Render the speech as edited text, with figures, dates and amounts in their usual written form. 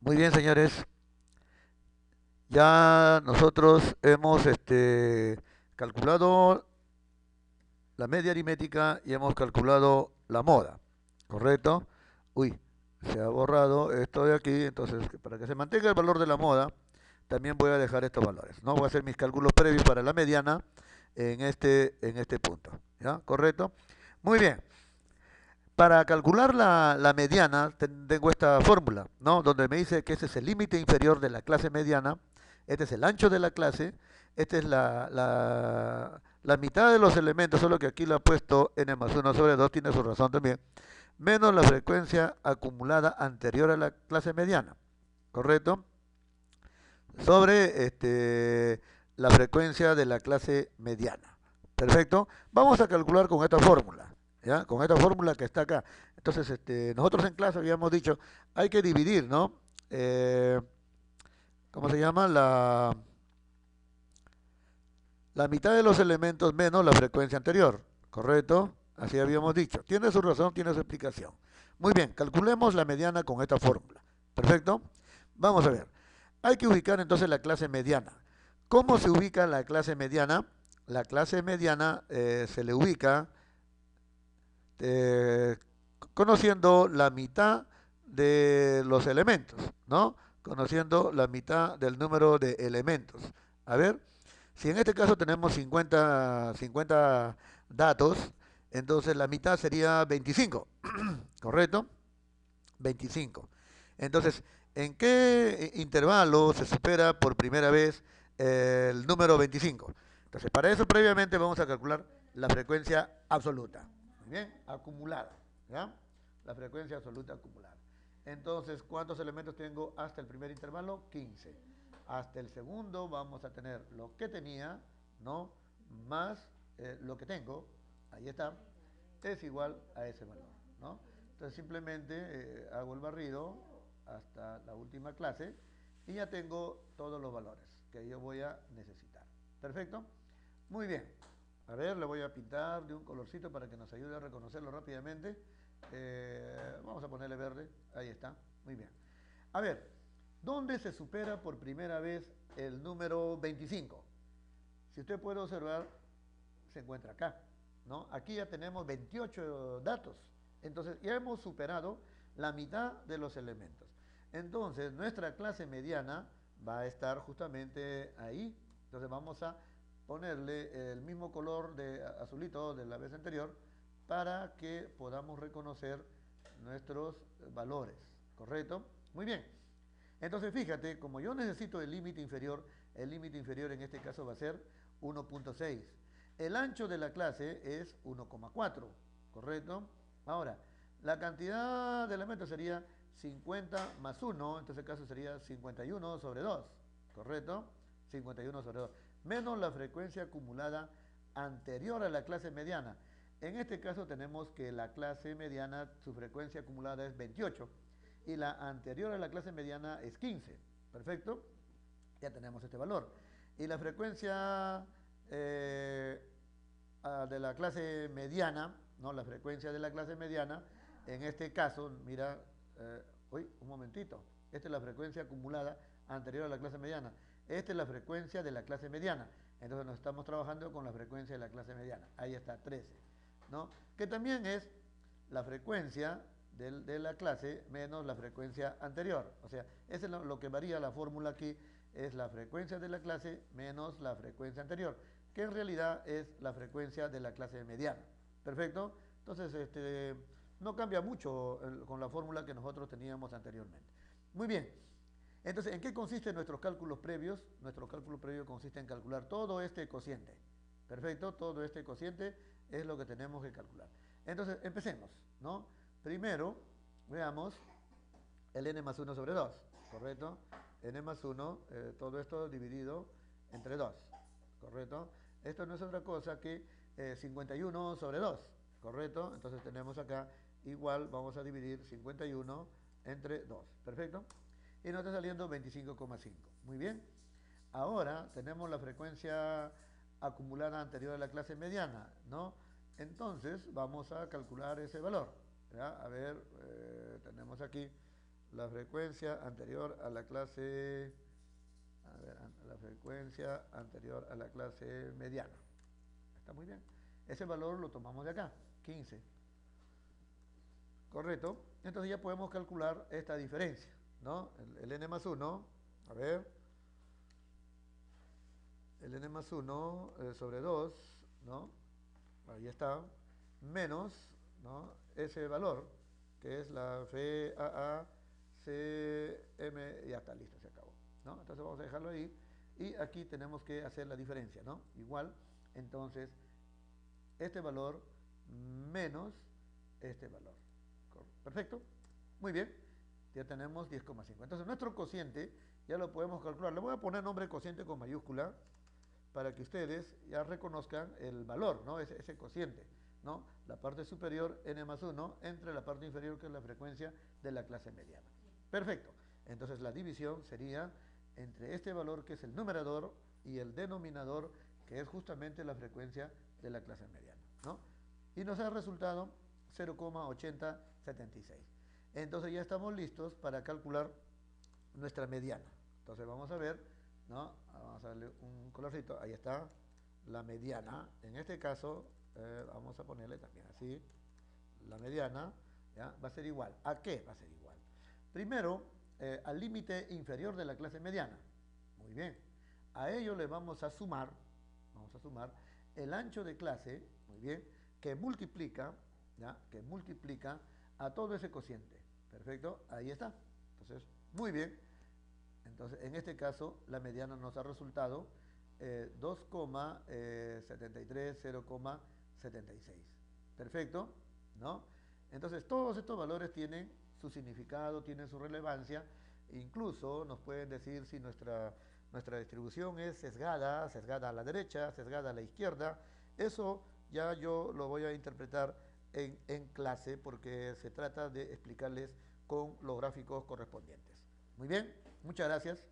Muy bien, señores. Ya nosotros hemos calculado la media aritmética y hemos calculado la moda, ¿correcto? Uy, se ha borrado esto de aquí, entonces para que se mantenga el valor de la moda, también voy a dejar estos valores, ¿no? Voy a hacer mis cálculos previos para la mediana en este punto, ¿ya? ¿Correcto? Muy bien. Para calcular la mediana, tengo esta fórmula, ¿no? Donde me dice que ese es el límite inferior de la clase mediana, este es el ancho de la clase, esta es la mitad de los elementos, solo que aquí lo ha puesto n más 1 sobre 2, tiene su razón también, menos la frecuencia acumulada anterior a la clase mediana, ¿correcto? Sobre la frecuencia de la clase mediana. Perfecto. Vamos a calcular con esta fórmula, ¿ya? Con esta fórmula que está acá. Entonces, nosotros en clase habíamos dicho, hay que dividir, ¿no? Eh, ¿Cómo se llama? La mitad de los elementos menos la frecuencia anterior, ¿correcto? Así habíamos dicho. Tiene su razón, tiene su explicación. Muy bien, calculemos la mediana con esta fórmula. ¿Perfecto? Vamos a ver. Hay que ubicar entonces la clase mediana. ¿Cómo se ubica la clase mediana? La clase mediana se le ubica eh, conociendo la mitad de los elementos, ¿no? Conociendo la mitad del número de elementos. A ver, si en este caso tenemos 50 datos, entonces la mitad sería 25, ¿correcto? 25. Entonces, ¿en qué intervalo se supera por primera vez el número 25? Entonces, para eso previamente vamos a calcular la frecuencia absoluta. Muy bien, acumulada. ¿Ya? La frecuencia absoluta acumulada. Entonces, ¿cuántos elementos tengo hasta el primer intervalo? 15. Hasta el segundo vamos a tener lo que tenía, ¿no? Más lo que tengo, ahí está, es igual a ese valor, ¿no? Entonces simplemente hago el barrido hasta la última clase y ya tengo todos los valores que yo voy a necesitar. ¿Perfecto? Muy bien. A ver, le voy a pintar de un colorcito para que nos ayude a reconocerlo rápidamente. Vamos a ponerle verde. Ahí está. Muy bien. A ver, ¿dónde se supera por primera vez el número 25? Si usted puede observar, se encuentra acá, ¿no? Aquí ya tenemos 28 datos, entonces ya hemos superado la mitad de los elementos. Entonces nuestra clase mediana va a estar justamente ahí, entonces vamos a ponerle el mismo color de azulito de la vez anterior para que podamos reconocer nuestros valores, ¿correcto? Muy bien, entonces fíjate, como yo necesito el límite inferior en este caso va a ser 1.6. El ancho de la clase es 1,4, ¿correcto? Ahora, la cantidad de elementos sería 50 más 1, en este caso sería 51 sobre 2, ¿correcto? 51 sobre 2, menos la frecuencia acumulada anterior a la clase mediana. En este caso tenemos que la clase mediana, su frecuencia acumulada es 28 y la anterior a la clase mediana es 15. Perfecto, ya tenemos este valor. Y la frecuencia eh, de la clase mediana, ¿no? La frecuencia de la clase mediana, en este caso, mira, uy, un momentito, esta es la frecuencia acumulada anterior a la clase mediana. Esta es la frecuencia de la clase mediana. Entonces nos estamos trabajando con la frecuencia de la clase mediana. Ahí está, 13, ¿no? Que también es la frecuencia de la clase menos la frecuencia anterior. O sea, eso es lo que varía la fórmula aquí, es la frecuencia de la clase menos la frecuencia anterior, que en realidad es la frecuencia de la clase mediana. ¿Perfecto? Entonces, no cambia mucho con la fórmula que nosotros teníamos anteriormente. Muy bien. Entonces, ¿en qué consisten nuestros cálculos previos? Nuestro cálculo previo consiste en calcular todo este cociente. Perfecto, todo este cociente es lo que tenemos que calcular. Entonces, empecemos, ¿no? Primero, veamos el n más 1 sobre 2, ¿correcto? N más 1, todo esto dividido entre 2, ¿correcto? Esto no es otra cosa que 51 sobre 2, ¿correcto? Entonces tenemos acá igual, vamos a dividir 51 entre 2, ¿perfecto? Y nos está saliendo 25,5. Muy bien. Ahora tenemos la frecuencia acumulada anterior a la clase mediana, ¿no? Entonces vamos a calcular ese valor. ¿Ya? A ver, tenemos aquí la frecuencia anterior a la clase, a ver, la frecuencia anterior a la clase mediana. Está muy bien. Ese valor lo tomamos de acá, 15. Correcto. Entonces ya podemos calcular esta diferencia, ¿no? El n más 1, a ver, el n más 1 sobre 2, ¿no? Ahí está, menos, ¿no? Ese valor, que es la FAACM, ya está, listo, se acabó, ¿no? Entonces vamos a dejarlo ahí, y aquí tenemos que hacer la diferencia, ¿no? Igual, entonces, este valor menos este valor. Perfecto, muy bien, ya tenemos 10,5. Entonces nuestro cociente ya lo podemos calcular. Le voy a poner nombre cociente con mayúscula para que ustedes ya reconozcan el valor, ¿no? Ese cociente, ¿no? La parte superior, n más 1, entre la parte inferior, que es la frecuencia de la clase mediana. Perfecto. Entonces la división sería entre este valor, que es el numerador, y el denominador, que es justamente la frecuencia de la clase mediana, ¿no? Y nos da el resultado 0,8076. Entonces ya estamos listos para calcular nuestra mediana. Entonces vamos a ver, ¿no? Vamos a darle un colorcito, ahí está la mediana. En este caso, vamos a ponerle también así, la mediana, ¿ya? Va a ser igual. ¿A qué va a ser igual? Primero, al límite inferior de la clase mediana. Muy bien. A ello le vamos a sumar el ancho de clase, muy bien, que multiplica, ¿ya? Que multiplica a todo ese cociente. Perfecto, ahí está. Entonces, muy bien. Entonces, en este caso, la mediana nos ha resultado 2,73, 0,76. Perfecto, ¿no? Entonces, todos estos valores tienen su significado, tienen su relevancia. Incluso nos pueden decir si nuestra distribución es sesgada a la derecha, sesgada a la izquierda. Eso ya yo lo voy a interpretar en clase, porque se trata de explicarles con los gráficos correspondientes. Muy bien, muchas gracias.